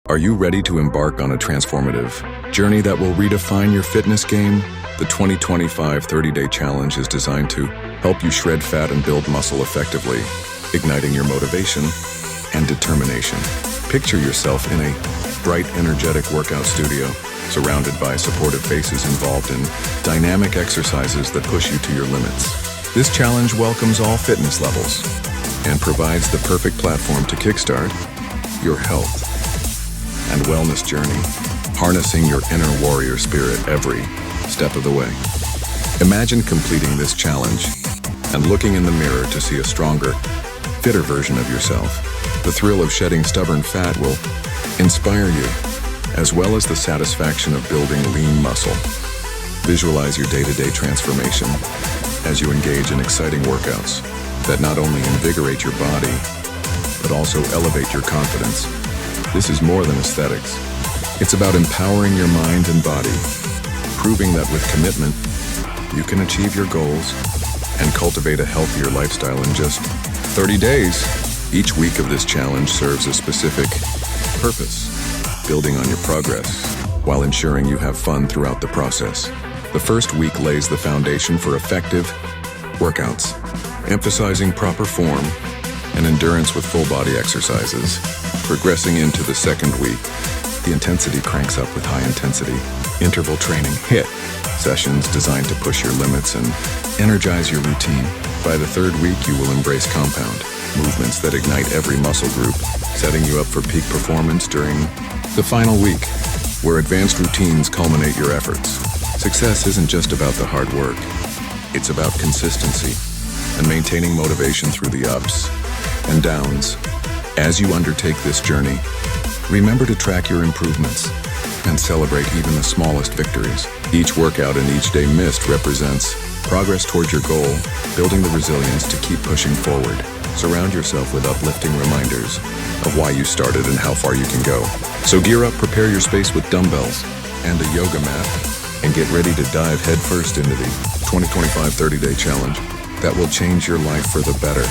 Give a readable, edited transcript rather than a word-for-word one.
Are you ready to embark on a transformative journey that will redefine your fitness game? The 2025 30-Day Challenge is designed to help you shred fat and build muscle effectively, igniting your motivation and determination. Picture yourself in a bright, energetic workout studio, surrounded by supportive faces involved in dynamic exercises that push you to your limits. This challenge welcomes all fitness levels and provides the perfect platform to kickstart your health and wellness journey, harnessing your inner warrior spirit every step of the way. Imagine completing this challenge and looking in the mirror to see a stronger, fitter version of yourself. The thrill of shedding stubborn fat will inspire you, as well as the satisfaction of building lean muscle. Visualize your day-to-day transformation as you engage in exciting workouts that not only invigorate your body, but also elevate your confidence. This is more than aesthetics. It's about empowering your mind and body, proving that with commitment, you can achieve your goals and cultivate a healthier lifestyle in just 30 days. Each week of this challenge serves a specific purpose, building on your progress while ensuring you have fun throughout the process. The first week lays the foundation for effective workouts, emphasizing proper form and endurance with full-body exercises. Progressing into the second week, the intensity cranks up with high-intensity interval training HIIT sessions designed to push your limits and energize your routine. By the third week, you will embrace compound movements that ignite every muscle group, setting you up for peak performance during the final week, where advanced routines culminate your efforts. Success isn't just about the hard work. It's about consistency and maintaining motivation through the ups and downs. As you undertake this journey, remember to track your improvements and celebrate even the smallest victories. Each workout and each day missed represents progress toward your goal, building the resilience to keep pushing forward. Surround yourself with uplifting reminders of why you started and how far you can go. So gear up, prepare your space with dumbbells and a yoga mat, and get ready to dive headfirst into the 2025 30-Day Challenge that will change your life for the better.